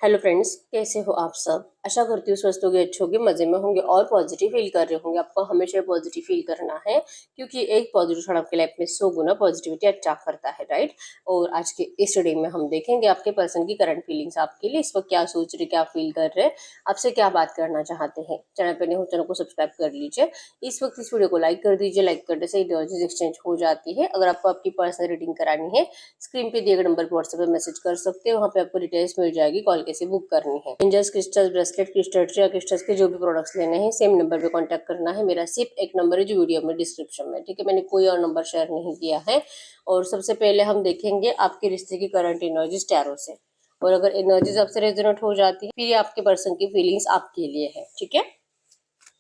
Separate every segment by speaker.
Speaker 1: Hello friends, कैसे हो आप सब। आशा करती हूँ स्वस्थ होंगे, अच्छे होंगे, मजे में होंगे और पॉजिटिव फील कर रहे होंगे। आपको हमेशा पॉजिटिव फील करना है क्योंकि एक पॉजिटिव थॉट आपके लाइफ में 100 गुना पॉजिटिविटी अच्छा करता है, राइट। और आज के इस स्टडी में हम देखेंगे आपके पर्सन की करंट फीलिंग्स आपके लिए इस वक्त क्या सोच रहे, क्या फील कर रहे हैं, आपसे क्या बात करना चाहते हैं। चैनल पर नहीं हो चैनल को सब्सक्राइब कर लीजिए। इस वक्त इस वीडियो को लाइक कर दीजिए। लाइक करने से एनर्जीज एक्सचेंज हो जाती है। अगर आपको आपकी पर्सनल रीडिंग करानी है, स्क्रीन पे दिए गए नंबर पर व्हाट्सएप पे मैसेज कर सकते हो। वहाँ पे आपको डिटेल्स मिल जाएगी, कॉल कैसे बुक करनी है। एंजल्स क्रिस्टल्स, ब्रेसलेट, क्रिस्टल्स या क्रिस्टल्स के जो भी प्रोडक्ट्स लेने हैं सेम नंबर पे कांटेक्ट करना है। मेरा सिर्फ एक नंबर है जो वीडियो में डिस्क्रिप्शन में, ठीक है। मैंने कोई और नंबर शेयर नहीं किया है। और सबसे पहले हम देखेंगे आपके रिश्ते की करंट एनर्जीज टैरो से। और अगर एनर्जीज आपसे रेजोनेट हो जाती है फिर ये आपके पर्सन की फीलिंग्स आपके लिए है, ठीक है।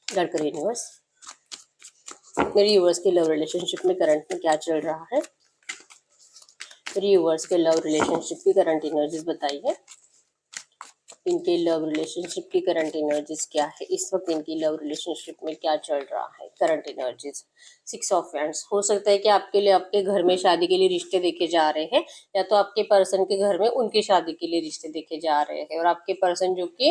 Speaker 1: गाइड करिए यूनिवर्स, मेरे यूनिवर्स के लव रिलेशनशिप में करंट में क्या चल रहा है। मेरे यूनिवर्स के लव रिलेशनशिप की करंट एनर्जीज बताइए। इनके लव रिलेशनशिप की करंट एनर्जीज क्या है इस वक्त, इनकी लव रिलेशनशिप में क्या चल रहा है करंट एनर्जीज। 6 ऑफ वैंड्स, हो सकता है कि आपके लिए आपके घर में शादी के लिए रिश्ते देखे जा रहे हैं, या तो आपके पर्सन के घर में उनकी शादी के लिए रिश्ते देखे जा रहे हैं। और आपके पर्सन जो कि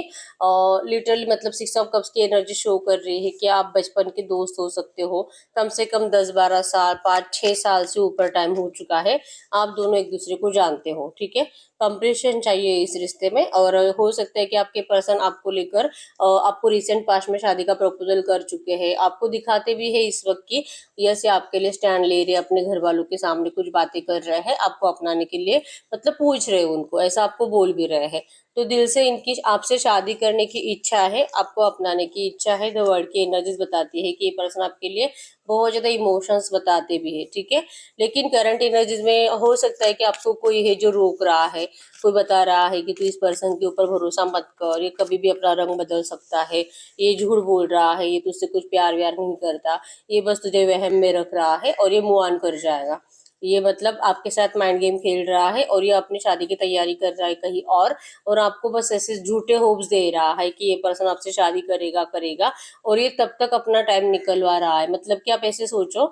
Speaker 1: लिटरली मतलब 6 ऑफ कप्स की एनर्जी शो कर रही है कि आप बचपन के दोस्त हो सकते हो। कम से कम 10-12 साल, 5-6 साल से ऊपर टाइम हो चुका है आप दोनों एक दूसरे को जानते हो, ठीक है। कंप्रेशन चाहिए इस रिश्ते में। और हो सकता है कि आपके पर्सन आपको लेकर आपको रिसेंट पास्ट में शादी का प्रपोजल कर चुके हैं, आपको दिखाते भी है इस वक्त की यस ये आपके लिए स्टैंड ले रहे, अपने घर वालों के सामने कुछ बातें कर रहे हैं आपको अपनाने के लिए, मतलब पूछ रहे हैं उनको, ऐसा आपको बोल भी रहे हैं। तो दिल से इनकी आपसे शादी करने की इच्छा है, आपको अपनाने की इच्छा है। द वर्ल्ड की एनर्जीज बताती है कि ये पर्सन आपके लिए बहुत ज्यादा इमोशंस बताते भी है, ठीक है। लेकिन करंट एनर्जीज में हो सकता है कि आपको कोई है जो रोक रहा है, कोई बता रहा है कि तू इस पर्सन के ऊपर भरोसा मत कर, ये कभी भी अपना रंग बदल सकता है, ये झूठ बोल रहा है, ये तुझसे कुछ प्यार व्यार नहीं करता, ये बस तुझे वहम में रख रहा है और ये मूव ऑन कर जाएगा। ये मतलब आपके साथ माइंड गेम खेल रहा है और ये अपनी शादी की तैयारी कर रहा है कहीं और आपको बस ऐसे झूठे होप्स दे रहा है कि ये पर्सन आपसे शादी करेगा करेगा। और ये तब तक अपना टाइम निकलवा रहा है, मतलब कि आप ऐसे सोचो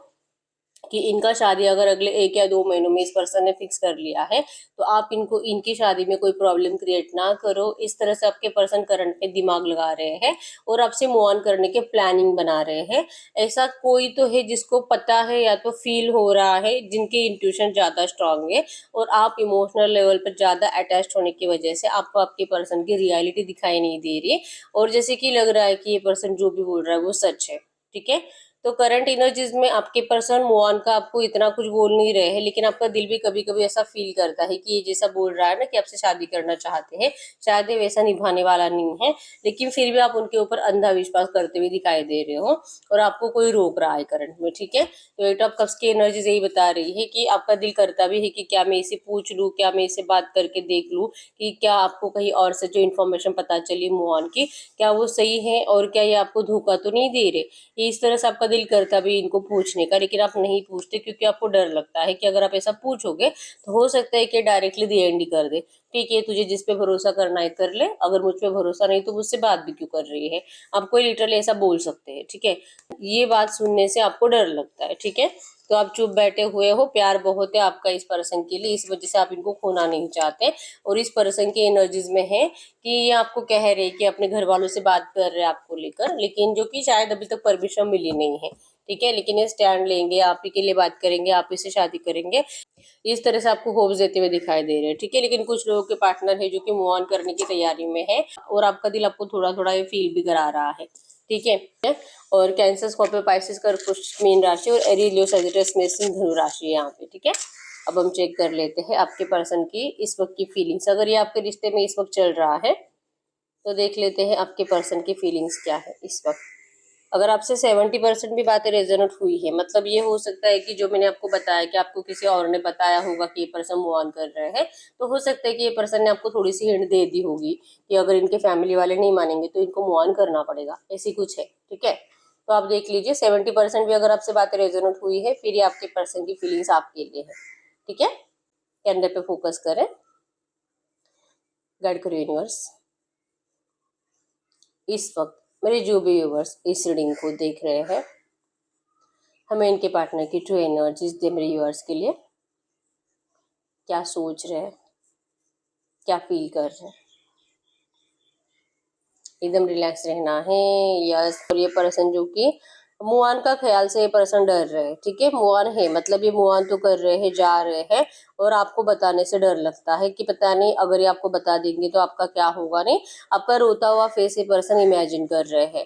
Speaker 1: कि इनका शादी अगर अगले 1 या 2 महीनों में इस पर्सन ने फिक्स कर लिया है तो आप इनको इनकी शादी में कोई प्रॉब्लम क्रिएट ना करो। इस तरह से आपके पर्सन करंट में दिमाग लगा रहे हैं और आपसे मूव ऑन करने के प्लानिंग बना रहे हैं। ऐसा कोई तो है जिसको पता है या तो फील हो रहा है, जिनके इंट्यूशन ज्यादा स्ट्रांग है और आप इमोशनल लेवल पर ज्यादा अटैच्ड होने की वजह से आपको आपके पर्सन की रियलिटी दिखाई नहीं दे रही और जैसे कि लग रहा है कि ये पर्सन जो भी बोल रहा है वो सच है, ठीक है। तो करंट एनर्जीज में आपके पर्सन मूव ऑन का आपको इतना कुछ बोल नहीं रहे हैं, लेकिन आपका दिल भी कभी कभी ऐसा फील करता है कि ये जैसा बोल रहा है ना कि आपसे शादी करना चाहते हैं, शायद ये वैसा निभाने वाला नहीं है, लेकिन फिर भी आप उनके ऊपर अंधा विश्वास करते हुए दिखाई दे रहे हो और आपको कोई रोक रहा है करंट में, ठीक है। तो 8 ऑफ कप्स की एनर्जीज यही बता रही है कि आपका दिल करता भी है कि क्या मैं इसे पूछ लूँ, क्या मैं इसे बात करके देख लूँ कि क्या आपको कहीं और से जो इन्फॉर्मेशन पता चली मूव ऑन की, क्या वो सही है और क्या ये आपको धोखा तो नहीं दे रहे। ये इस तरह से आपका दिल करता भी इनको पूछने का, लेकिन आप नहीं पूछते क्योंकि आपको डर लगता है कि अगर आप ऐसा पूछोगे तो हो सकता है कि डायरेक्टली दी एंड ही कर दे। ठीक है, तुझे जिस पे भरोसा करना है कर ले, अगर मुझ पे भरोसा नहीं तो मुझसे बात भी क्यों कर रही है। आपको लिटरली ऐसा बोल सकते हैं, ठीक है। ये बात सुनने से आपको डर लगता है, ठीक है। तो आप चुप बैठे हुए हो, प्यार बहुत है आपका इस पर्सन के लिए, इस वजह से आप इनको खोना नहीं चाहते। और इस पर्सन की एनर्जीज में है कि ये आपको कह रहे कि अपने घर वालों से बात कर रहे हैं आपको लेकर, लेकिन जो कि शायद अभी तक परमिशन मिली नहीं है, ठीक है। लेकिन ये स्टैंड लेंगे, आप ही के लिए बात करेंगे, आप ही से शादी करेंगे, इस तरह से आपको होप्स देते हुए दिखाई दे रहे हैं, ठीक है। लेकिन कुछ लोगों के पार्टनर है जो कि मूव ऑन करने की तैयारी में है और आपका दिल आपको थोड़ा थोड़ा ये फील भी करा रहा है, ठीक है। और कैंसर, स्कॉर्पियो, पाइसेस, कर्क, मीन राशि और एरीज, लियो, सजिटेरियस, मेष, धनु राशि है यहाँ पे, ठीक है। अब हम चेक कर लेते हैं आपके पर्सन की इस वक्त की फीलिंग्स, अगर ये आपके रिश्ते में इस वक्त चल रहा है तो देख लेते हैं आपके पर्सन की फीलिंग्स क्या है इस वक्त। अगर आपसे 70% भी बातें रेजोनेट हुई है, मतलब ये हो सकता है कि जो मैंने आपको बताया कि आपको किसी और ने बताया होगा कि ये पर्सन मूव ऑन कर रहे हैं, तो हो सकता है कि ये पर्सन ने आपको थोड़ी सी हिंट दे दी होगी कि अगर इनके फैमिली वाले नहीं मानेंगे तो इनको मूव ऑन करना पड़ेगा, ऐसी कुछ है, ठीक है। तो आप देख लीजिए 70% भी अगर आपसे बातें रेजोनेट हुई है फिर ये आपके पर्सन की फीलिंग्स आपके लिए है, ठीक है। कैंडल पे फोकस करें, गाइड करो यूनिवर्स। इस वक्त मेरे जो भी व्यूवर्स इस रीडिंग को देख रहे हैं, हमें इनके पार्टनर की ट्रू एनर्जीज दे मेरे व्यूअर्स के लिए। क्या सोच रहे हैं, क्या फील कर रहे हैं। एकदम रिलैक्स रहना है। यस। और ये पर्सन जो कि मूव ऑन का ख्याल से ये पर्सन डर रहे हैं, ठीक है। मूव ऑन है मतलब ये मूव ऑन तो कर रहे हैं, जा रहे हैं, और आपको बताने से डर लगता है कि पता नहीं अगर ये आपको बता देंगे तो आपका क्या होगा। नहीं, आपका रोता हुआ फेस ये पर्सन इमेजिन कर रहे हैं।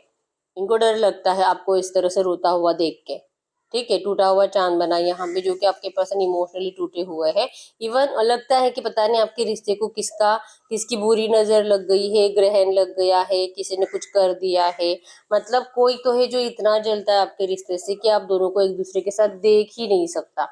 Speaker 1: इनको डर लगता है आपको इस तरह से रोता हुआ देख के, ठीक है। टूटा हुआ चांद बना यहाँ पे, जो कि आपके पर्सन इमोशनली टूटे हुए हैं। इवन लगता है कि पता नहीं आपके रिश्ते को किसकी बुरी नजर लग गई है, ग्रहण लग गया है, किसी ने कुछ कर दिया है। मतलब कोई तो है जो इतना जलता है आपके रिश्ते से कि आप दोनों को एक दूसरे के साथ देख ही नहीं सकता।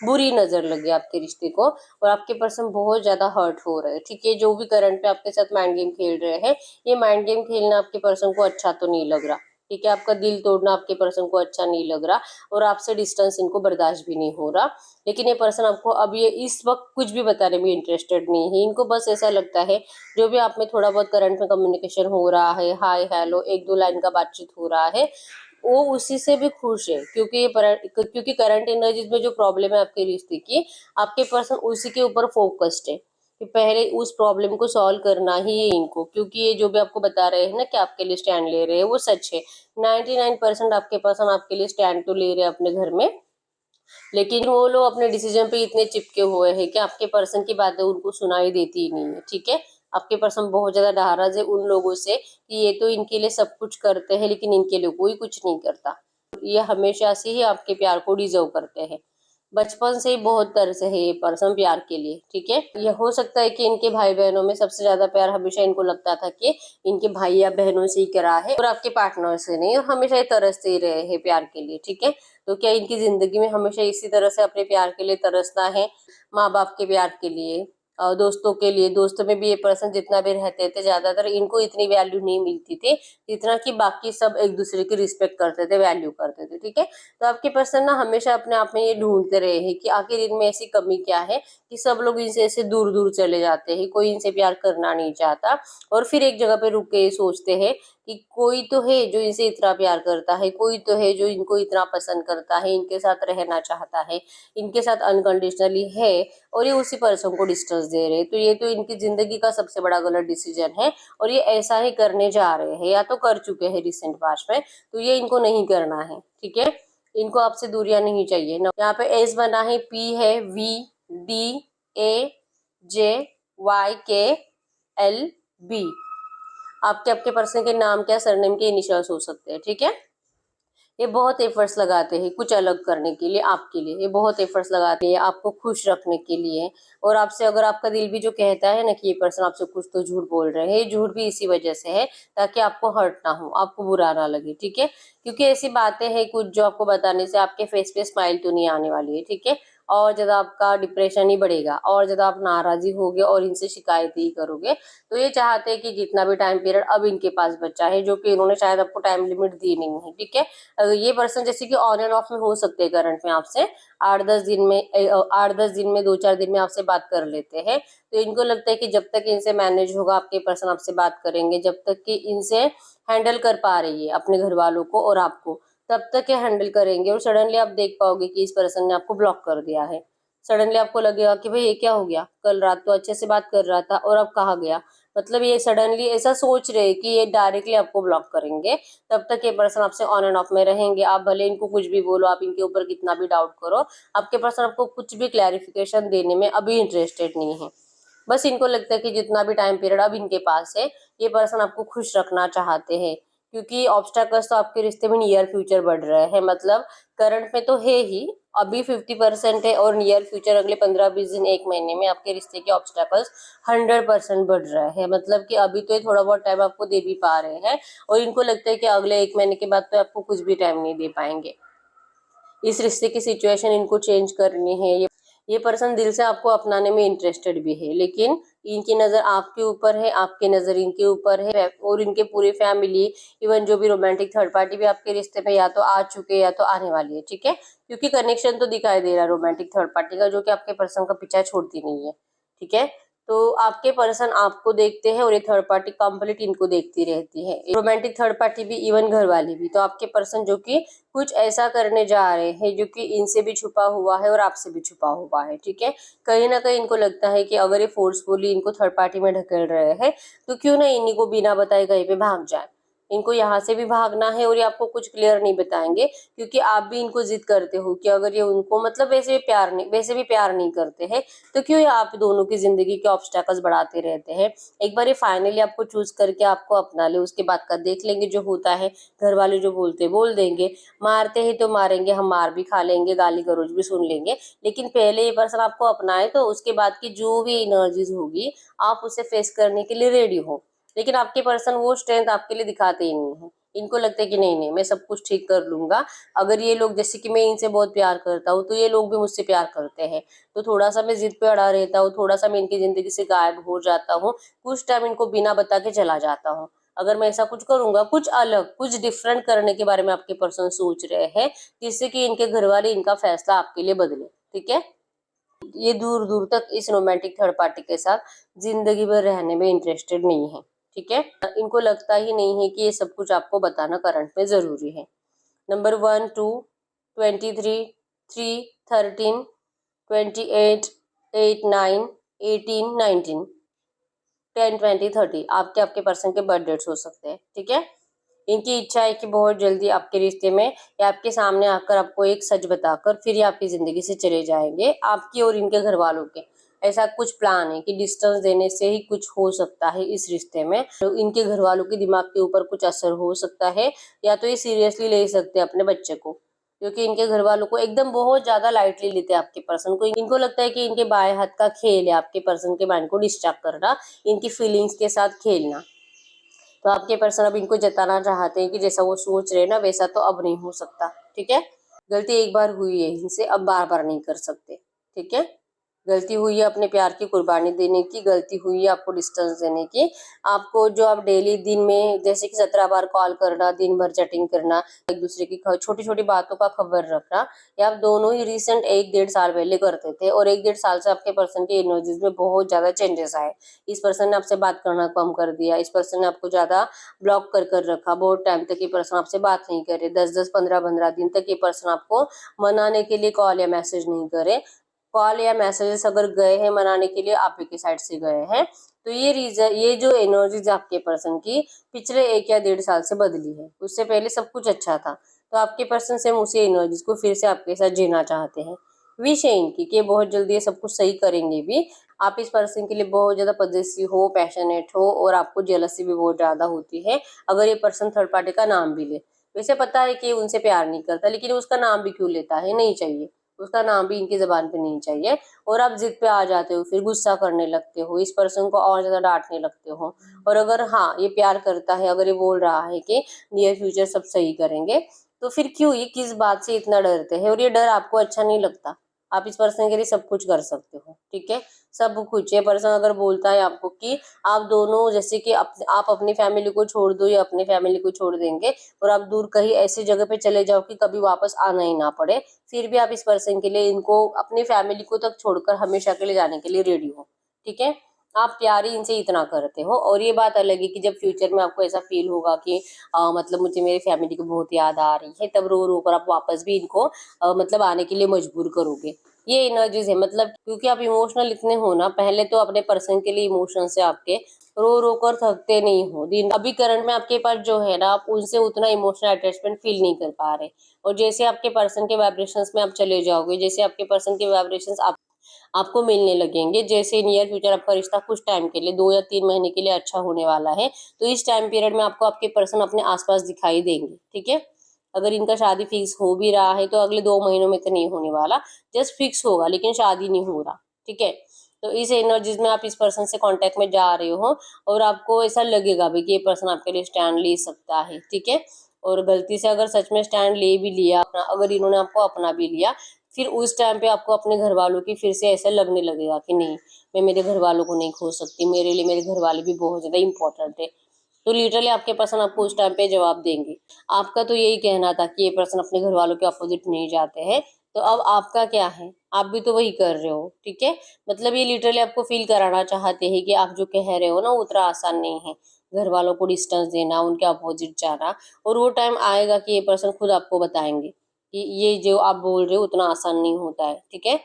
Speaker 1: बुरी नजर लगी आपके रिश्ते को, और आपके पर्सन बहुत ज्यादा हर्ट हो रहे हैं, ठीक है। जो भी करंट पे आपके साथ माइंड गेम खेल रहे हैं, ये माइंड गेम खेलना आपके पर्सन को अच्छा तो नहीं लग रहा, ठीक है। आपका दिल तोड़ना आपके पर्सन को अच्छा नहीं लग रहा, और आपसे डिस्टेंस इनको बर्दाश्त भी नहीं हो रहा। लेकिन ये पर्सन आपको अब ये इस वक्त कुछ भी बताने में इंटरेस्टेड नहीं है। इनको बस ऐसा लगता है जो भी आप में थोड़ा बहुत करंट में कम्युनिकेशन हो रहा है, हाय हेलो, एक दो लाइन का बातचीत हो रहा है, वो उसी से भी खुश है। क्योंकि करंट एनर्जीज में जो प्रॉब्लम है आपके रिश्ते की, आपके पर्सन उसी के ऊपर फोकस्ड है कि पहले उस प्रॉब्लम को सॉल्व करना ही है इनको। क्योंकि ये जो भी आपको बता रहे हैं ना कि आपके लिए स्टैंड ले रहे हैं, वो सच है। 99% आपके पर्सन आपके लिए स्टैंड तो ले रहे हैं अपने घर में, लेकिन वो लोग अपने डिसीजन पे इतने चिपके हुए हैं कि आपके पर्सन की बातें उनको सुनाई देती ही नहीं है, ठीक है। आपके पर्सन बहुत ज्यादा नाराज है उन लोगों से कि ये तो इनके लिए सब कुछ करते हैं लेकिन इनके लिए कोई कुछ नहीं करता। ये हमेशा से ही आपके प्यार को डिजर्व करते हैं। बचपन से ही बहुत तरस है ये पर्सन प्यार के लिए, ठीक है। ये हो सकता है कि इनके भाई बहनों में सबसे ज्यादा प्यार हमेशा इनको लगता था कि इनके भाई या बहनों से ही करा है, और आपके पार्टनर से नहीं, और हमेशा ये तरसते ही रहे हैं प्यार के लिए, ठीक है। तो क्या इनकी जिंदगी में हमेशा इसी तरह से अपने प्यार के लिए तरसना है, माँ बाप के प्यार के लिए, दोस्तों के लिए। दोस्तों में भी ये पर्सन जितना भी रहते थे, ज्यादातर इनको इतनी वैल्यू नहीं मिलती थी जितना कि बाकी सब एक दूसरे की रिस्पेक्ट करते थे, वैल्यू करते थे, ठीक है। तो आपके पर्सन ना हमेशा अपने आप में ये ढूंढते रहे हैं कि आखिर इनमें ऐसी कमी क्या है कि सब लोग इनसे ऐसे दूर दूर चले जाते हैं, कोई इनसे प्यार करना नहीं चाहता। और फिर एक जगह पे रुक के ये सोचते हैं कि कोई तो है जो इनसे इतना प्यार करता है, कोई तो है जो इनको इतना पसंद करता है, इनके साथ रहना चाहता है, इनके साथ अनकंडीशनली है, और ये उसी पर्सन को डिस्टेंस दे रहे हैं। तो ये तो इनकी जिंदगी का सबसे बड़ा गलत डिसीजन है, और ये ऐसा ही करने जा रहे हैं या तो कर चुके हैं रिसेंट पास्ट में। तो ये इनको नहीं करना है, ठीक है। इनको आपसे दूरियां नहीं चाहिए ना। यहाँ पे एस बना है, पी है, V, D, A, J, Y, K, L, B. आपके आपके पर्सन के नाम क्या, सरनेम के इनिशियल्स हो सकते हैं, ठीक है। ये बहुत एफर्ट्स लगाते हैं कुछ अलग करने के लिए आपके लिए, ये बहुत एफर्ट्स लगाते हैं आपको खुश रखने के लिए। और आपसे अगर आपका दिल भी जो कहता है ना कि ये पर्सन आपसे कुछ तो झूठ बोल रहे हैं, ये झूठ भी इसी वजह से है ताकि आपको हर्ट ना हो, आपको बुरा ना लगे, ठीक है। क्योंकि ऐसी बातें हैं कुछ जो आपको बताने से आपके फेस पे स्माइल तो नहीं आने वाली है, ठीक है। और ज्यादा आपका डिप्रेशन ही बढ़ेगा, और ज्यादा आप नाराजी होगे और इनसे शिकायत ही करोगे। तो ये चाहते हैं कि जितना भी टाइम पीरियड अब इनके पास बचा है, जो कि इन्होंने शायद आपको टाइम लिमिट दी नहीं है, ठीक है। ये पर्सन जैसे कि ऑन एंड ऑफ में हो सकते हैं करंट में आपसे, 8-10 दिन में 2-4 दिन में आपसे बात कर लेते हैं। तो इनको लगता है कि जब तक इनसे मैनेज होगा, आपके पर्सन आपसे बात करेंगे, जब तक कि इनसे हैंडल कर पा रही है अपने घर वालों को और आपको, तब तक ये हैंडल करेंगे। और सडनली आप देख पाओगे कि इस पर्सन ने आपको ब्लॉक कर दिया है। सडनली आपको लगेगा कि भाई ये क्या हो गया, कल रात तो अच्छे से बात कर रहा था और अब कहाँ गया। मतलब ये सडनली ऐसा सोच रहे कि ये डायरेक्टली आपको ब्लॉक करेंगे। तब तक ये पर्सन आपसे ऑन एंड ऑफ में रहेंगे। आप भले इनको कुछ भी बोलो, आप इनके ऊपर कितना भी डाउट करो, आपके पर्सन आपको कुछ भी क्लैरिफिकेशन देने में अभी इंटरेस्टेड नहीं है। बस इनको लगता है कि जितना भी टाइम पीरियड अब इनके पास है, ये पर्सन आपको खुश रखना चाहते हैं। क्योंकि ऑब्स्टैकल्स तो आपके रिश्ते में नियर फ्यूचर बढ़ रहे हैं। मतलब करंट में तो है ही, अभी 50% है, और नियर फ्यूचर अगले 15-20 दिन, एक महीने में आपके रिश्ते के ऑब्स्टैकल्स 100% बढ़ रहे हैं। मतलब कि अभी तो ये थोड़ा बहुत टाइम आपको दे भी पा रहे हैं, और इनको लगता है कि अगले एक महीने के बाद तो आपको कुछ भी टाइम नहीं दे पाएंगे। इस रिश्ते की सिचुएशन इनको चेंज करनी है। ये पर्सन दिल से आपको अपनाने में इंटरेस्टेड भी है, लेकिन इनकी नजर आपके ऊपर है, आपकी नजर इनके ऊपर है। और इनके पूरे फैमिली, इवन जो भी रोमांटिक थर्ड पार्टी भी आपके रिश्ते में या तो आ चुके या तो आने वाली है, ठीक है। क्योंकि कनेक्शन तो दिखाई दे रहा है रोमांटिक थर्ड पार्टी का, जो कि आपके पर्सन का पीछा छोड़ती नहीं है, ठीक है। तो आपके पर्सन आपको देखते हैं और ये थर्ड पार्टी कंप्लीट इनको देखती रहती है। रोमांटिक थर्ड पार्टी भी, इवन घर वाली भी। तो आपके पर्सन जो कि कुछ ऐसा करने जा रहे हैं जो कि इनसे भी छुपा हुआ है और आपसे भी छुपा हुआ है, ठीक है। कहीं ना कहीं इनको लगता है कि अगर ये फोर्सफुली इनको थर्ड पार्टी में ढकेल रहे हैं तो क्यों ना इन्हीं को बिना बताए कहीं पे भाग जाए। इनको यहाँ से भी भागना है और ये आपको कुछ क्लियर नहीं बताएंगे, क्योंकि आप भी इनको जिद करते हो कि अगर ये उनको मतलब वैसे भी प्यार नहीं करते हैं तो क्यों ये आप दोनों की जिंदगी के ऑब्स्टेकल्स बढ़ाते रहते हैं। एक बार ये फाइनली आपको चूज करके आपको अपना ले, उसके बाद का देख लेंगे जो होता है। घर वाले जो बोलते बोल देंगे, मारते ही तो मारेंगे, हम मार भी खा लेंगे, गाली गलौज भी सुन लेंगे, लेकिन पहले ये पर्सन आपको अपनाए तो उसके बाद की जो भी एनर्जीज होगी आप उसे फेस करने के लिए रेडी हो। लेकिन आपके पर्सन वो स्ट्रेंथ आपके लिए दिखाते ही नहीं है। इनको लगता है कि नहीं नहीं मैं सब कुछ ठीक कर लूंगा। अगर ये लोग, जैसे कि मैं इनसे बहुत प्यार करता हूँ तो ये लोग भी मुझसे प्यार करते हैं, तो थोड़ा सा मैं जिद पे अड़ा रहता हूँ, थोड़ा सा मैं इनकी जिंदगी से गायब हो जाता हूँ, कुछ टाइम इनको बिना बता के चला जाता हूँ। अगर मैं ऐसा कुछ करूंगा, कुछ अलग कुछ डिफरेंट करने के बारे में आपके पर्सन सोच रहे हैं, जिससे कि इनके घर वाले इनका फैसला आपके लिए बदले, ठीक है। ये दूर दूर तक इस रोमांटिक थर्ड पार्टी के साथ जिंदगी भर रहने में इंटरेस्टेड नहीं है, ठीक है। इनको लगता ही नहीं है कि ये सब कुछ आपको बताना करंट में जरूरी है। नंबर 1, 2, 23, 3, 13, 28, 8, 9, 18, 19, 10, 20, 30 आपके आपके पर्सन के बर्थ डेट्स हो सकते हैं, ठीक है। इनकी इच्छा है कि बहुत जल्दी आपके रिश्ते में या आपके सामने आकर आपको एक सच बताकर फिर ये आपकी जिंदगी से चले जाएंगे, आपकी और इनके घर वालों के। ऐसा कुछ प्लान है कि डिस्टेंस देने से ही कुछ हो सकता है इस रिश्ते में। तो इनके घर वालों के दिमाग के ऊपर कुछ असर हो सकता है, या तो ये सीरियसली ले सकते हैं अपने बच्चे को, क्योंकि इनके घर वालों को एकदम बहुत ज्यादा लाइटली लेते हैं आपके पर्सन को। इनको लगता है कि इनके बाएं हाथ का खेल है आपके पर्सन के माइंड को डिस्ट्रैक्ट करना, इनकी फीलिंग्स के साथ खेलना। तो आपके पर्सन अब इनको जताना चाहते हैं कि जैसा वो सोच रहे हैं ना वैसा तो अब नहीं हो सकता, ठीक है। गलती एक बार हुई है इनसे, अब बार बार नहीं कर सकते, ठीक है। गलती हुई है अपने प्यार की कुर्बानी देने की, गलती हुई है आपको डिस्टेंस देने की। आपको जो आप डेली दिन में जैसे कि 17 बार कॉल करना, दिन भर चैटिंग करना, एक दूसरे की छोटी छोटी बातों का खबर रखना, ये आप दोनों ही रिसेंट 1-1.5 साल पहले करते थे, और 1-1.5 साल से आपके पर्सन की एनर्जीज में बहुत ज्यादा चेंजेस आए। इस पर्सन ने आपसे बात करना कम कर दिया, इस पर्सन ने आपको ज्यादा ब्लॉक कर रखा, बहुत टाइम तक ये पर्सन आपसे बात नहीं करे, 10-10, 15-15 दिन तक ये पर्सन आपको मनाने के लिए कॉल या मैसेज नहीं करे। कॉल या मैसेजेस अगर गए हैं मनाने के लिए, आप ही की साइड से गए हैं। तो ये रीजन, ये जो एनर्जीज आपके पर्सन की पिछले 1 या 1.5 साल से बदली है, उससे पहले सब कुछ अच्छा था। तो आपके पर्सन से उसी एनर्जीज को फिर से आपके साथ जीना चाहते हैं। विश है इनकी कि बहुत जल्दी ये सब कुछ सही करेंगे भी। आप इस पर्सन के लिए बहुत ज्यादा पॉजिटिव हो, पैशनेट हो, और आपको जेलसी भी बहुत ज्यादा होती है अगर ये पर्सन थर्ड पार्टी का नाम भी ले। वैसे पता है कि उनसे प्यार नहीं करता, लेकिन उसका नाम भी क्यों लेता है, नहीं चाहिए उसका नाम भी इनकी जबान पे नहीं चाहिए। और आप जिद पे आ जाते हो, फिर गुस्सा करने लगते हो, इस पर्सन को और ज्यादा डांटने लगते हो। और अगर हाँ ये प्यार करता है, अगर ये बोल रहा है कि नियर फ्यूचर सब सही करेंगे, तो फिर क्यों, ये किस बात से इतना डरते हैं, और ये डर आपको अच्छा नहीं लगता। आप इस पर्सन के लिए सब कुछ कर सकते हो, ठीक है। सब कुछ ये पर्सन अगर बोलता है आपको कि आप दोनों जैसे कि आप अपनी फैमिली को छोड़ दो या अपनी फैमिली को छोड़ देंगे और आप दूर कहीं ऐसी जगह पे चले जाओ कि कभी वापस आना ही ना पड़े, फिर भी आप इस पर्सन के लिए इनको अपनी फैमिली को तक छोड़कर हमेशा के लिए जाने के लिए रेडी हो, ठीक है। आप प्यार ही इनसे इतना करते हो। और ये बात अलग है कि जब फ्यूचर में आपको ऐसा फील होगा कि मतलब मुझे मेरी फैमिली की बहुत याद आ रही है, तब रो रो कर आप वापस भी इनको मतलब आने के लिए मजबूर करोगे। ये एनर्जीज है, मतलब क्योंकि आप इमोशनल इतने हो ना, पहले तो अपने पर्सन के लिए इमोशन से आपके रो रो कर थकते नहीं हो दिन। अभी करंट में आपके पास जो है ना, आप उनसे उतना इमोशनल अटैचमेंट फील नहीं कर पा रहे। और जैसे आपके पर्सन के वाइब्रेशंस में आप चले जाओगे, जैसे आपके पर्सन के वाइब्रेशंस आपको मिलने लगेंगे, जैसे नियर फ्यूचर आपका रिश्ता कुछ टाइम के लिए 2 या 3 महीने के लिए अच्छा होने वाला है, तो इस टाइम पीरियड में आपको आपके पर्सन अपने आसपास दिखाई देंगे, ठीक है। अगर इनका शादी फिक्स हो भी रहा है तो अगले 2 महीनों में तो नहीं होने वाला, जस्ट फिक्स होगा लेकिन शादी नहीं हो रहा, ठीक है। तो इस एनर्जीज में आप इस पर्सन से कांटेक्ट में जा रहे हो, और आपको ऐसा लगेगा भी कि ये पर्सन आपके लिए स्टैंड ले सकता है, ठीक है। और गलती से अगर सच में स्टैंड ले भी लिया, अगर इन्होंने आपको अपना भी लिया, फिर उस टाइम पे आपको अपने घर वालों की फिर से ऐसा लगने लगेगा कि नहीं, मैं मेरे घर वालों को नहीं खो सकती, मेरे लिए मेरे घर वाले भी बहुत ज्यादा इंपॉर्टेंट है। तो लिटरली आपके पर्सन आपको उस टाइम पे जवाब देंगे। आपका तो यही कहना था कि ये पर्सन अपने घर वालों के अपोजिट नहीं जाते हैं, तो अब आपका क्या है। आप भी तो वही कर रहे हो, ठीक है। मतलब ये लिटरली आपको फील कराना चाहते हैं कि आप जो कह रहे हो ना वो उतना आसान नहीं है, घर वालों को डिस्टेंस देना, उनके अपोजिट जाना। और वो टाइम आएगा कि ये पर्सन खुद आपको बताएंगे कि ये जो आप बोल रहे हो उतना आसान नहीं होता है, ठीक है।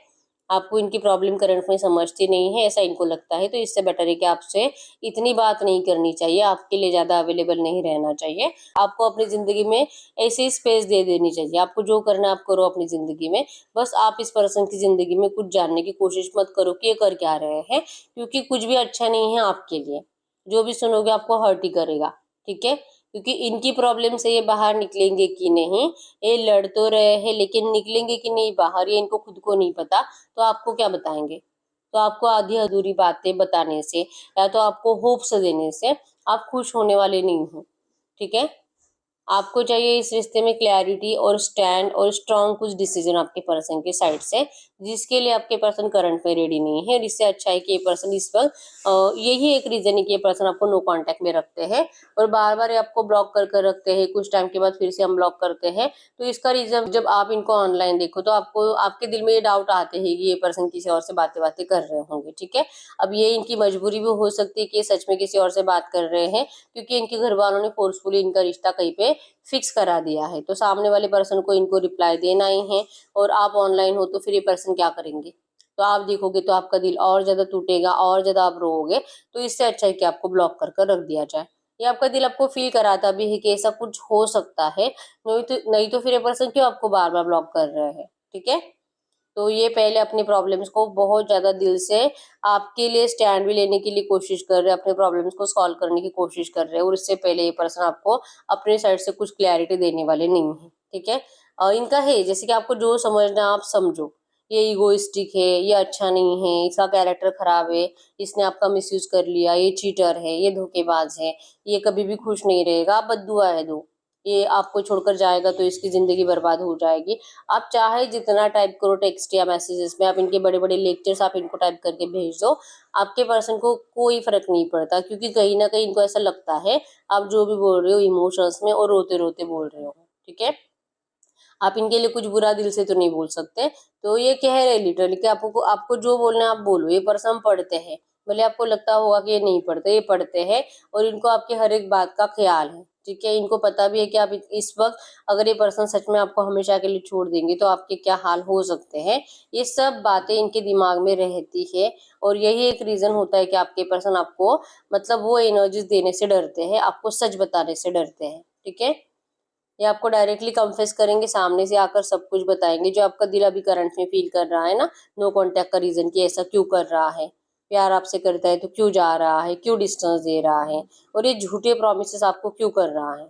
Speaker 1: आपको इनकी प्रॉब्लम करंट में समझती नहीं है ऐसा इनको लगता है, तो इससे बेटर है कि आपसे इतनी बात नहीं करनी चाहिए, आपके लिए ज़्यादा अवेलेबल नहीं रहना चाहिए। आपको अपनी ज़िंदगी में ऐसी स्पेस दे देनी चाहिए, आपको जो करना है आप करो अपनी ज़िंदगी में। बस आप इस पर्सन की ज़िंदगी में कुछ जानने की कोशिश मत करो कि ये कर क्या रहे हैं, क्योंकि कुछ भी अच्छा नहीं है आपके लिए। जो भी सुनोगे आपको हर्ट ही करेगा, ठीक है। क्योंकि इनकी प्रॉब्लम से ये बाहर निकलेंगे कि नहीं, ये लड़ तो रहे हैं लेकिन निकलेंगे कि नहीं बाहर ये इनको खुद को नहीं पता, तो आपको क्या बताएंगे। तो आपको आधी अधूरी बातें बताने से या तो आपको होप्स देने से आप खुश होने वाले नहीं हो, ठीक है। आपको चाहिए इस रिश्ते में क्लैरिटी और स्टैंड और स्ट्रांग कुछ डिसीजन आपके पर्सन के साइड से, जिसके लिए आपके पर्सन करंट में रेडी नहीं है। और इससे अच्छा है कि ये पर्सन इस वक्त यही एक रीजन है कि ये पर्सन आपको नो कांटेक्ट में रखते हैं और बार बार आपको ब्लॉक कर कर रखते हैं, कुछ टाइम के बाद फिर से हम ब्लॉक करते हैं। तो इसका रीजन जब आप इनको ऑनलाइन देखो तो आपको आपके दिल में ये डाउट आते हैं कि ये पर्सन किसी और से बातें बातें कर रहे होंगे, ठीक है। अब ये इनकी मजबूरी भी हो सकती है कि ये सच में किसी और से बात कर रहे हैं, क्योंकि इनके घर वालों ने फोर्सफुली इनका रिश्ता कहीं पे फिक्स करा दिया है। तो सामने वाले पर्सन को इनको रिप्लाई देना ही है और आप ऑनलाइन हो तो फिर ये पर्सन क्या करेंगे। तो आप देखोगे तो आपका दिल और ज्यादा टूटेगा और ज्यादा आप रोओगे। तो इससे अच्छा है कि आपको ब्लॉक कर कर रख दिया जाए। ये आपका दिल आपको फील कराता भी है कि ऐसा कुछ हो सकता है, नहीं तो फिर ये पर्सन क्यों आपको बार बार ब्लॉक कर रहे हैं, ठीक है। तो ये पहले अपनी प्रॉब्लम्स को बहुत ज़्यादा दिल से आपके लिए स्टैंड भी लेने के लिए कोशिश कर रहे हैं, अपने प्रॉब्लम्स को सॉल्व करने की कोशिश कर रहे हैं, और इससे पहले ये पर्सन आपको अपने साइड से कुछ क्लैरिटी देने वाले नहीं है, ठीक है। इनका है जैसे कि आपको जो समझना है आप समझो। ये इगोइस्टिक है, ये अच्छा नहीं है, इसका कैरेक्टर खराब है, इसने आपका मिसयूज कर लिया, ये चीटर है, ये धोखेबाज है, ये कभी भी खुश नहीं रहेगा, आप बद्दुआ है दो, ये आपको छोड़कर जाएगा तो इसकी जिंदगी बर्बाद हो जाएगी। आप चाहे जितना टाइप करो टेक्स्ट या मैसेजेस में, आप इनके बड़े बड़े लेक्चर्स आप इनको टाइप करके भेज दो, आपके पर्सन को कोई फर्क नहीं पड़ता, क्योंकि कहीं ना कहीं इनको ऐसा लगता है आप जो भी बोल रहे हो इमोशंस में और रोते रोते बोल रहे हो, ठीक है। आप इनके लिए कुछ बुरा दिल से तो नहीं बोल सकते। तो ये कह रहे लिटरली कि आपको आपको जो बोलना है आप बोलो। ये पर्सन पढ़ते हैं, भले आपको लगता होगा कि ये नहीं पढ़ते, ये पढ़ते हैं और इनको आपकी हर एक बात का ख्याल है, ठीक है। इनको पता भी है कि आप इस वक्त अगर ये पर्सन सच में आपको हमेशा के लिए छोड़ देंगे तो आपके क्या हाल हो सकते हैं। ये सब बातें इनके दिमाग में रहती है और यही एक रीजन होता है कि आपके पर्सन आपको मतलब वो एनर्जीज देने से डरते हैं, आपको सच बताने से डरते हैं, ठीक है। ये आपको डायरेक्टली कन्फेस करेंगे, सामने से आकर सब कुछ बताएंगे जो आपका दिल अभी करंट में फील कर रहा है ना, नो कांटेक्ट का रीजन कि ऐसा क्यों कर रहा है, प्यार आपसे करता है तो क्यों जा रहा है, क्यों डिस्टेंस दे रहा है, और ये झूठे प्रॉमिसेस आपको क्यों कर रहा है।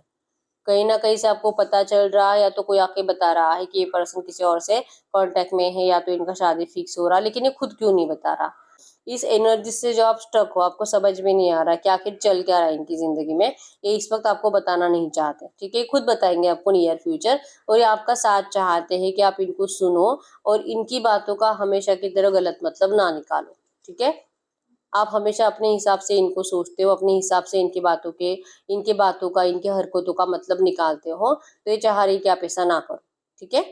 Speaker 1: कहीं ना कहीं से आपको पता चल रहा है या तो कोई आके बता रहा है कि ये पर्सन किसी और से कांटेक्ट में है या तो इनका शादी फिक्स हो रहा है, लेकिन ये खुद क्यों नहीं बता रहा। इस एनर्जी से जो आप स्टक हो, आपको समझ में नहीं आ रहा कि आखिर चल क्या रहा है इनकी जिंदगी में, ये इस वक्त आपको बताना नहीं चाहते, ठीक है। खुद बताएंगे आपको नियर फ्यूचर, और ये आपका साथ चाहते हैं कि आप इनको सुनो और इनकी बातों का हमेशा की तरह गलत मतलब ना निकालो, ठीक है। आप हमेशा अपने हिसाब से इनको सोचते हो, अपने हिसाब से इनके बातों का, इनके हरकतों का मतलब निकालते हो, तो ये चाह रही कि आप ऐसा ना करो, ठीक है।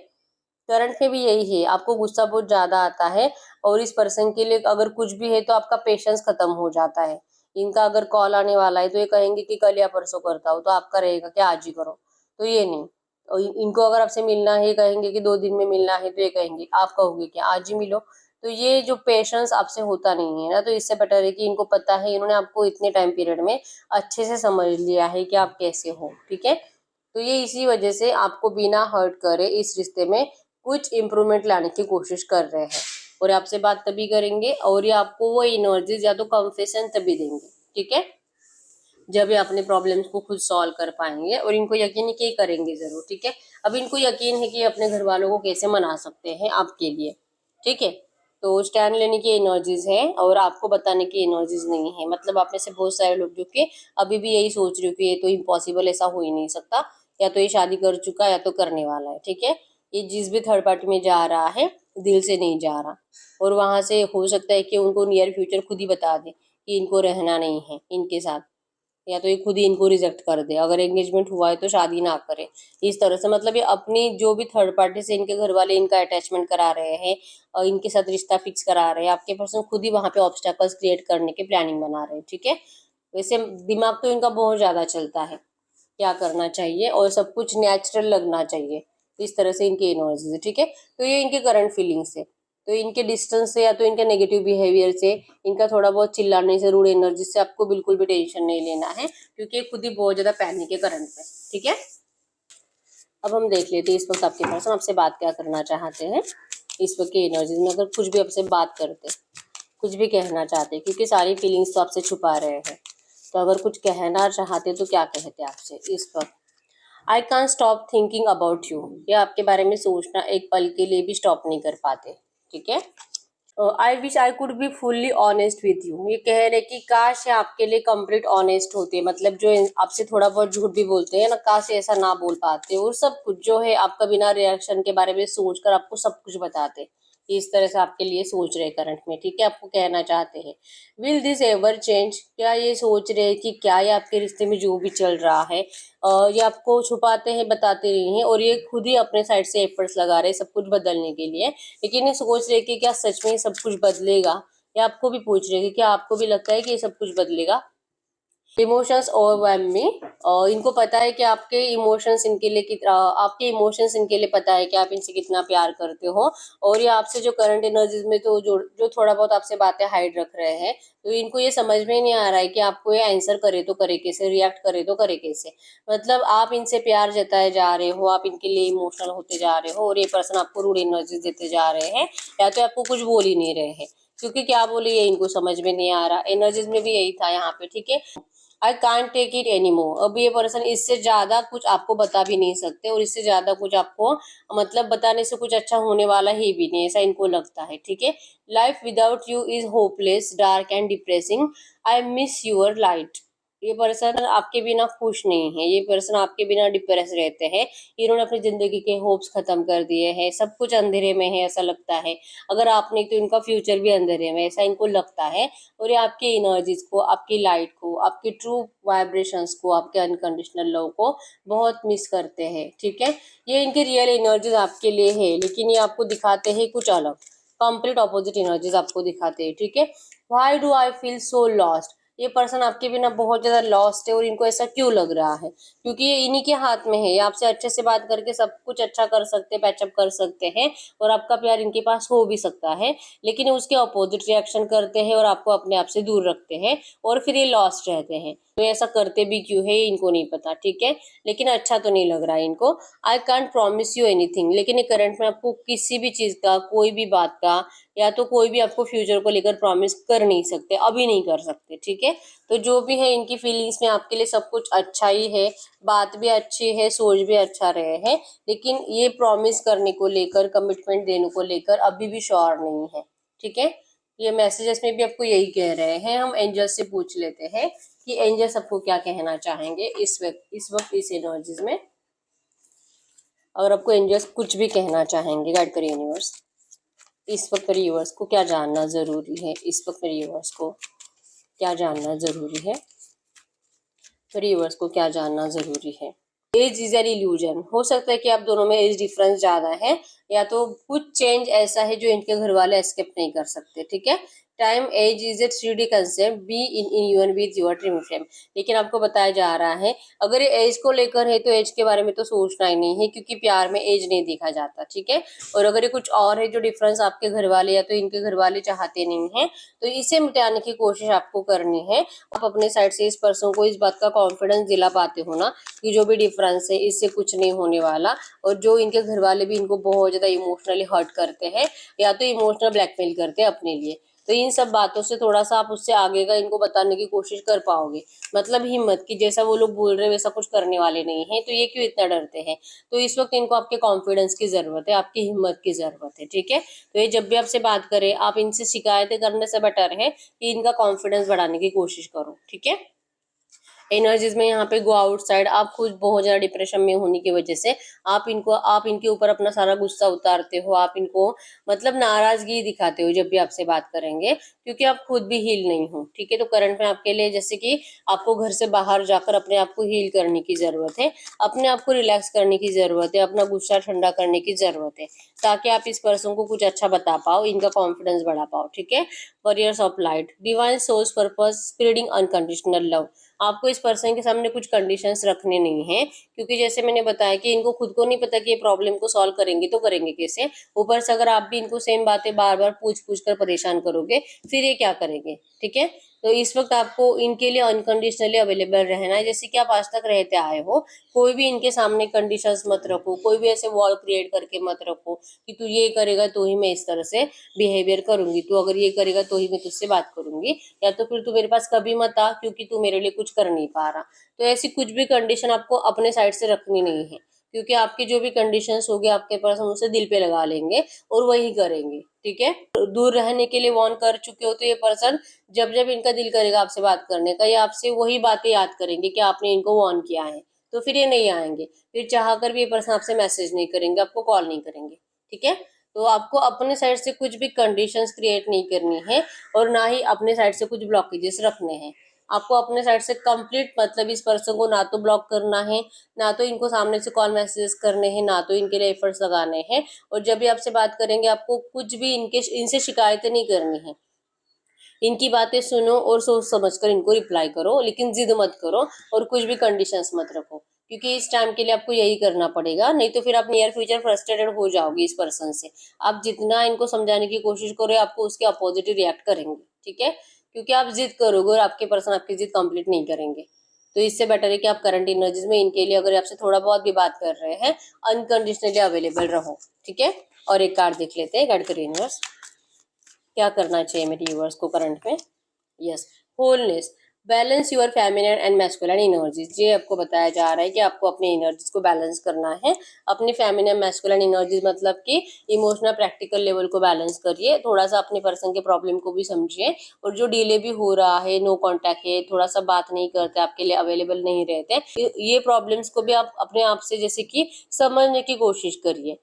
Speaker 1: करंट में भी यही है, आपको गुस्सा बहुत ज्यादा आता है और इस पर्सन के लिए अगर कुछ भी है तो आपका पेशेंस खत्म हो जाता है। इनका अगर कॉल आने वाला है तो ये कहेंगे कि कल या परसों करता हूँ, तो आपका रहेगा कि आज ही करो, तो ये नहीं। और इनको अगर आपसे मिलना है, ये कहेंगे कि 2 दिन में मिलना है, तो ये कहेंगे, आप कहोगे कि आज ही मिलो। तो ये जो पेशेंस आपसे होता नहीं है ना, तो इससे बेटर है कि इनको पता है, इन्होंने आपको इतने टाइम पीरियड में अच्छे से समझ लिया है कि आप कैसे हो, ठीक है। तो ये इसी वजह से आपको बिना हर्ट करे इस रिश्ते में कुछ इम्प्रूवमेंट लाने की कोशिश कर रहे हैं, और आपसे बात तभी करेंगे और ये आपको वो एनर्जीज या तो कन्फेशन तभी देंगे, ठीक है, जब ये अपने प्रॉब्लम्स को खुद सॉल्व कर पाएंगे। और इनको यकीन है कि ये करेंगे जरूर, ठीक है। अब इनको यकीन है कि ये अपने घर वालों को कैसे मना सकते हैं आपके लिए, ठीक है। तो स्टैंड लेने की एनर्जीज है और आपको बताने की एनर्जीज नहीं है। मतलब आप में से बहुत सारे लोग जो कि अभी भी यही सोच रहे हो कि ये तो इम्पॉसिबल, ऐसा हो ही नहीं सकता, या तो ये शादी कर चुका है या तो करने वाला है, ठीक है। ये जिस भी थर्ड पार्टी में जा रहा है दिल से नहीं जा रहा, और वहां से हो सकता है कि उनको नियर फ्यूचर खुद ही बता दे कि इनको रहना नहीं है इनके साथ, या तो ये खुद ही इनको रिजेक्ट कर दे, अगर एंगेजमेंट हुआ है तो शादी ना करे। इस तरह से मतलब ये अपनी जो भी थर्ड पार्टी से इनके घर वाले इनका अटैचमेंट करा रहे हैं और इनके साथ रिश्ता फिक्स करा रहे हैं, आपके पर्सन खुद ही वहां पे ऑब्स्टेकल्स क्रिएट करने की प्लानिंग बना रहे हैं, ठीक है। वैसे दिमाग तो इनका बहुत ज्यादा चलता है क्या करना चाहिए, और सब कुछ नेचुरल लगना चाहिए, इस तरह से इनकी एनर्जीज है, ठीक है। तो ये इनके करंट फीलिंग्स है। तो इनके डिस्टेंस से या तो इनके नेगेटिव बिहेवियर से, इनका थोड़ा बहुत चिल्लाने से, रूड एनर्जी से आपको बिल्कुल भी टेंशन नहीं लेना है, क्योंकि ये खुद ही बहुत ज्यादा पैनिक है करंट में, ठीक है। अब हम देख लेते हैं इस वक्त आपके पर्सन आपसे बात क्या करना चाहते हैं। इस वक्त की एनर्जीज में अगर कुछ भी आपसे बात करते, कुछ भी कहना चाहते, क्योंकि सारी फीलिंग्स तो आपसे छुपा रहे हैं, तो अगर कुछ कहना चाहते तो क्या कहते आपसे इस वक्त। आई कान स्टॉप थिंकिंग अबाउट यू, ये आपके बारे में सोचना एक पल के लिए भी स्टॉप नहीं कर पाते, ठीक है। I wish I could be fully honest with you, ये कह रहे कि काश ये आपके लिए कंप्लीट ऑनेस्ट होते, मतलब जो आपसे थोड़ा बहुत झूठ भी बोलते हैं ना, काश ये ऐसा ना बोल पाते और सब कुछ जो है आपका बिना रिएक्शन के बारे में सोचकर आपको सब कुछ बताते। इस तरह से आपके लिए सोच रहे करंट में, ठीक है, आपको कहना चाहते हैं। विल दिस एवर चेंज, क्या ये सोच रहे हैं कि क्या ये आपके रिश्ते में जो भी चल रहा है ये आपको छुपाते हैं, बताते नहीं है, और ये खुद ही अपने साइड से एफर्ट्स लगा रहे हैं सब कुछ बदलने के लिए, लेकिन ये सोच रहे कि क्या सच में ये सब कुछ बदलेगा, या आपको भी पूछ रहे कि क्या आपको भी लगता है कि ये सब कुछ बदलेगा। इमोशंस ओवरवेलम में, और इनको पता है कि आपके इमोशंस इनके लिए आपके इमोशंस इनके लिए पता है कि आप इनसे कितना प्यार करते हो, और ये आपसे जो करंट एनर्जीज में तो जो जो थोड़ा बहुत आपसे बातें हाइड रख रहे हैं, तो इनको ये समझ में नहीं आ रहा है कि आपको ये आंसर करे तो करे कैसे, रिएक्ट करे तो करे कैसे। मतलब आप इनसे प्यार जताए जा रहे हो, आप इनके लिए इमोशनल होते जा रहे हो, और ये पर्सन आपको रूड एनर्जीज देते जा रहे हैं, या तो आपको कुछ बोल ही नहीं रहे हैं, क्योंकि क्या बोले ये इनको समझ में नहीं आ रहा। एनर्जीज में भी यही था यहाँ पे, ठीक है। I can't take it any more, अब ये पर्सन इससे ज्यादा कुछ आपको बता भी नहीं सकते, और इससे ज्यादा कुछ आपको मतलब बताने से कुछ अच्छा होने वाला ही भी नहीं, ऐसा इनको लगता है, ठीक है। Life without you is hopeless, dark and depressing, I miss your light, ये पर्सन आपके बिना खुश नहीं है, ये पर्सन आपके बिना डिप्रेस रहते हैं, इन्होंने अपनी जिंदगी के होप्स खत्म कर दिए हैं, सब कुछ अंधेरे में है ऐसा लगता है, अगर आप नहीं तो इनका फ्यूचर भी अंधेरे में ऐसा इनको लगता है, और ये आपकी एनर्जीज को, आपकी लाइट को, आपकी ट्रू वाइब्रेशंस को, आपके अनकंडीशनल लव को बहुत मिस करते हैं, ठीक है। ये इनकी रियल एनर्जीज आपके लिए है, लेकिन ये आपको दिखाते हैं कुछ अलग, कंप्लीट ऑपोजिट एनर्जीज आपको दिखाते हैं, ठीक है। Why do I feel so lost, ये पर्सन आपके बिना बहुत ज्यादा लॉस्ट है, और इनको ऐसा क्यों लग रहा है, क्योंकि ये इन्हीं के हाथ में है, ये आपसे अच्छे से बात करके सब कुछ अच्छा कर सकते, पैचअप कर सकते हैं, और आपका प्यार इनके पास हो भी सकता है, लेकिन उसके अपोजिट रिएक्शन करते हैं और आपको अपने आप से दूर रखते हैं, और फिर ये लॉस्ट रहते हैं। तो ऐसा करते भी क्यों है इनको नहीं पता, ठीक है, लेकिन अच्छा तो नहीं लग रहा है इनको। I can't promise you anything, लेकिन ये करंट में आपको किसी भी चीज का, कोई भी बात का, या तो कोई भी आपको फ्यूचर को लेकर प्रॉमिस कर नहीं सकते, अभी नहीं कर सकते, ठीक है। तो जो भी है इनकी फीलिंग्स में आपके लिए सब कुछ अच्छा ही है, बात भी अच्छी है, सोच भी अच्छा रहे हैं, लेकिन ये प्रॉमिस करने को लेकर, कमिटमेंट देने को लेकर अभी भी श्योर नहीं है, ठीक है। ये मैसेजेस में भी आपको यही कह रहे हैं। हम एंजल्स से पूछ लेते हैं कि एंजल्स आपको क्या कहना चाहेंगे इस वक्त इस एनर्जीज में। अगर आपको एंजल्स कुछ भी कहना चाहेंगे, गाइड करिए यूनिवर्स, इस वक्त मेरे यूनिवर्स को क्या जानना जरूरी है, इस वक्त मेरे यूनिवर्स को क्या जानना जरूरी है, मेरे यूनिवर्स को क्या जानना जरूरी है। एज इज एन इल्यूजन, हो सकता है कि आप दोनों में एज डिफरेंस ज्यादा है, या तो कुछ चेंज ऐसा है जो इनके घर वाले एस्केप नहीं कर सकते, ठीक है। Time as is a 3D concept, be in union with your dream frame, लेकिन आपको बताया जा रहा है अगर ये एज को लेकर है तो एज के बारे में तो सोचना ही नहीं है, क्योंकि प्यार में एज नहीं देखा जाता, ठीक है। और अगर ये कुछ और है जो डिफरेंस आपके घर वाले या तो इनके घर वाले चाहते नहीं है, तो इसे मिटाने की कोशिश आपको करनी है। आप अपने साइड से इस पर्सन को इस बात का कॉन्फिडेंस दिला पाते हो ना कि जो भी डिफरेंस है इससे कुछ नहीं होने वाला, और जो इनके घर वाले भी इनको बहुत ज्यादा इमोशनली हर्ट करते हैं, या तो इमोशनल ब्लैकमेल करते हैं अपने लिए, तो इन सब बातों से थोड़ा सा आप उससे आगे का इनको बताने की कोशिश कर पाओगे, मतलब हिम्मत की, जैसा वो लोग बोल रहे हैं वैसा कुछ करने वाले नहीं है, तो ये क्यों इतना डरते हैं। तो इस वक्त इनको आपके कॉन्फिडेंस की जरूरत है, आपकी हिम्मत की जरूरत है, ठीक है। तो ये जब भी आपसे बात करें, आप इनसे शिकायतें करने से बेटर है कि इनका कॉन्फिडेंस बढ़ाने की कोशिश करो, ठीक है। एनर्जीज में यहाँ पे गो आउटसाइड, आप खुद बहुत ज्यादा डिप्रेशन में होने की वजह से आप इनके ऊपर अपना सारा गुस्सा उतारते हो, आप इनको मतलब नाराजगी दिखाते हो जब भी आपसे बात करेंगे, क्योंकि आप खुद भी हील नहीं हो। ठीक है, तो करंट में आपके लिए जैसे कि आपको घर से बाहर जाकर अपने आप को हील करने की जरूरत है, अपने आप को रिलैक्स करने की जरूरत है, अपना गुस्सा ठंडा करने की जरूरत है, ताकि आप इस पर्सन को कुछ अच्छा बता पाओ, इनका कॉन्फिडेंस बढ़ा पाओ। ठीक है, warriors of light, divine source purpose, spreading unconditional love. आपको इस पर्सन के सामने कुछ कंडीशंस रखने नहीं है, क्योंकि जैसे मैंने बताया कि इनको खुद को नहीं पता कि ये प्रॉब्लम को सॉल्व करेंगे तो करेंगे कैसे, ऊपर से अगर आप भी इनको सेम बातें बार बार पूछ पूछ कर परेशान करोगे फिर ये क्या करेंगे। ठीक है, तो इस वक्त आपको इनके लिए अनकंडीशनली अवेलेबल रहना है, जैसे कि आप आज तक रहते आए हो। कोई भी इनके सामने कंडीशंस मत रखो, कोई भी ऐसे वॉल क्रिएट करके मत रखो कि तू ये करेगा तो ही मैं इस तरह से बिहेवियर करूंगी, तू अगर ये करेगा तो ही मैं तुझसे बात करूंगी, या तो फिर तू मेरे पास कभी मत आ क्योंकि तू मेरे लिए कुछ कर नहीं पा रहा। तो ऐसी कुछ भी कंडीशन आपको अपने साइड से रखनी नहीं है, क्योंकि आपकी जो भी कंडीशंस होगी आपके पास हम उसे दिल पे लगा लेंगे और वही करेंगे। ठीक है, दूर रहने के लिए वार्न कर चुके हो तो ये पर्सन जब जब इनका दिल करेगा आपसे बात करने का, या आपसे वही बातें याद करेंगे कि आपने इनको वार्न किया है, तो फिर ये नहीं आएंगे। फिर चाह कर भी ये पर्सन आपसे मैसेज नहीं करेंगे, आपको कॉल नहीं करेंगे। ठीक है, तो आपको अपने साइड से कुछ भी कंडीशंस क्रिएट नहीं करनी है, और ना ही अपने साइड से कुछ ब्लॉकेजेस रखने हैं। आपको अपने साइड से कंप्लीट मतलब इस पर्सन को ना तो ब्लॉक करना है, ना तो इनको सामने से कॉल मैसेजेस करने हैं, ना तो इनके लिए एफर्ट्स लगाने हैं। और जब भी आपसे बात करेंगे आपको कुछ भी इनसे शिकायतें नहीं करनी है। इनकी बातें सुनो और सोच समझकर इनको रिप्लाई करो, लेकिन जिद मत करो और कुछ भी कंडीशंस मत रखो, क्योंकि इस टाइम के लिए आपको यही करना पड़ेगा, नहीं तो फिर आप नियर फ्यूचर फ्रस्ट्रेटेड हो जाओगे इस पर्सन से। आप जितना इनको समझाने की कोशिश करो आपको उसके अपोजिट रिएक्ट करेंगे। ठीक है, क्योंकि आप जिद करोगे और आपके पर्सन आपकी जिद कंप्लीट नहीं करेंगे। तो इससे बेटर है कि आप करंट एनर्जीज में इनके लिए अगर आपसे थोड़ा बहुत भी बात कर रहे हैं अनकंडीशनली अवेलेबल रहो। ठीक है, और एक कार्ड देख लेते हैं गाइड करिए यूनिवर्स, क्या करना चाहिए मेरे व्यूअर्स को करंट में। Yes, wholeness, balance your feminine and masculine energies. ये आपको बताया जा रहा है कि आपको अपनी एनर्जीज को बैलेंस करना है। अपनी फेमिनिन मैस्कुलिन एनर्जीज मतलब कि इमोशनल प्रैक्टिकल लेवल को बैलेंस करिए, थोड़ा सा अपने पर्सन के प्रॉब्लम को भी समझिए, और जो डिले भी हो रहा है, नो कांटेक्ट है, थोड़ा सा बात नहीं करते, आपके लिए अवेलेबल नहीं रहते, ये प्रॉब्लम्स को भी आप अपने आप से जैसे कि समझने की कोशिश करिए।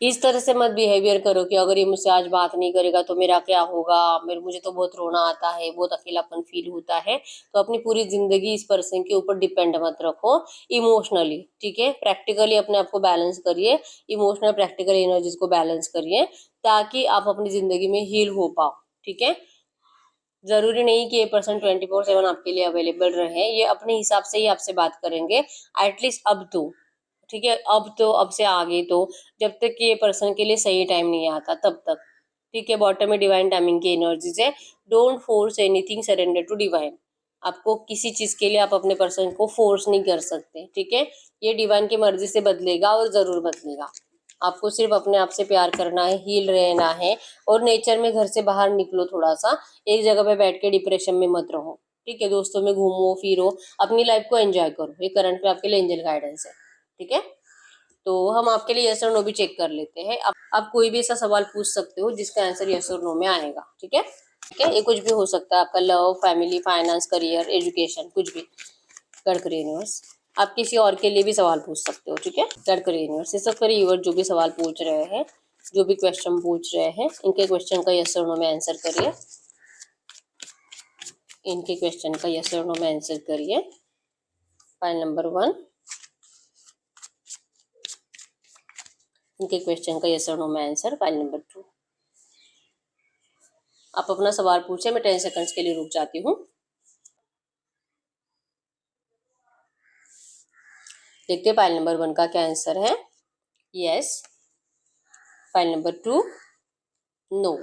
Speaker 1: इस तरह से मत बिहेवियर करो कि अगर ये मुझसे आज बात नहीं करेगा तो मेरा क्या होगा, मेरे मुझे तो बहुत रोना आता है, बहुत अकेलापन फील होता है। तो अपनी पूरी जिंदगी इस पर्सन के ऊपर डिपेंड मत रखो इमोशनली। ठीक है, प्रैक्टिकली अपने आप को बैलेंस करिए, इमोशनल प्रैक्टिकल एनर्जीज को बैलेंस करिए, ताकि आप अपनी जिंदगी में हील हो पाओ। ठीक है, जरूरी नहीं कि ये पर्सन 24/7 आपके लिए अवेलेबल रहे, ये अपने हिसाब से ही आपसे बात करेंगे, एटलीस्ट अब तो। ठीक है, अब तो, अब से आगे तो, जब तक कि ये पर्सन के लिए सही टाइम नहीं आता तब तक। ठीक है, बॉटम में डिवाइन टाइमिंग की एनर्जीज है। Don't force anything, surrender to divine. आपको किसी चीज के लिए आप अपने पर्सन को फोर्स नहीं कर सकते। ठीक है, ये डिवाइन की मर्जी से बदलेगा और जरूर बदलेगा। आपको सिर्फ अपने आप से प्यार करना है, हील रहना है, और नेचर में घर से बाहर निकलो थोड़ा सा, एक जगह पे बैठ के डिप्रेशन में मत रहो। ठीक है, दोस्तों में घूमो फिरो, अपनी लाइफ को एंजॉय करो। ये करंट में आपके लिए एंजल गाइडेंस है। ठीक है, तो हम आपके लिए यस और नो भी चेक कर लेते हैं। आप कोई भी ऐसा सवाल पूछ सकते हो जिसका आंसर यस और नो में आएगा। ठीक है, ठीक है, ये कुछ भी हो सकता है, आपका love, family, finance, career, education, कुछ भी। कर करिए यूनिवर्स, आप किसी और के लिए भी सवाल पूछ सकते हो। ठीक है, कर करिए यूनिवर्स, ये सब करिए यूनिवर्स, जो भी सवाल पूछ रहे हैं, जो भी क्वेश्चन पूछ रहे हैं, इनके क्वेश्चन का यस और नो में आंसर करिए। इनके क्वेश्चन का यस और नो में आंसर करिए। फाइल नंबर 1, इनके क्वेश्चन का यस और नो में आंसर। फाइल नंबर 2, आप अपना सवाल पूछे, मैं 10 सेकंड्स के लिए रुक जाती हूँ। देखते हैं फाइल नंबर 1 का क्या आंसर है। यस। File number 2, no.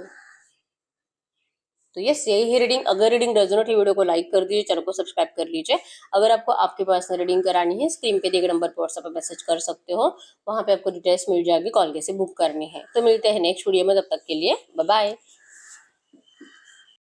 Speaker 1: तो यस, यही है रीडिंग। अगर रीडिंग रेजोनेट है, वीडियो को लाइक कर दीजिए, चैनल को सब्सक्राइब कर लीजिए। अगर आपको आपके पर्सनल रीडिंग करानी है, स्क्रीन पे दिए गए नंबर पर व्हाट्सएप पर मैसेज कर सकते हो, वहां पे आपको डिटेल्स मिल जाएगी, कॉल कैसे बुक करनी है। तो मिलते हैं नेक्स्ट वीडियो में, तब तक के लिए बाय बाय।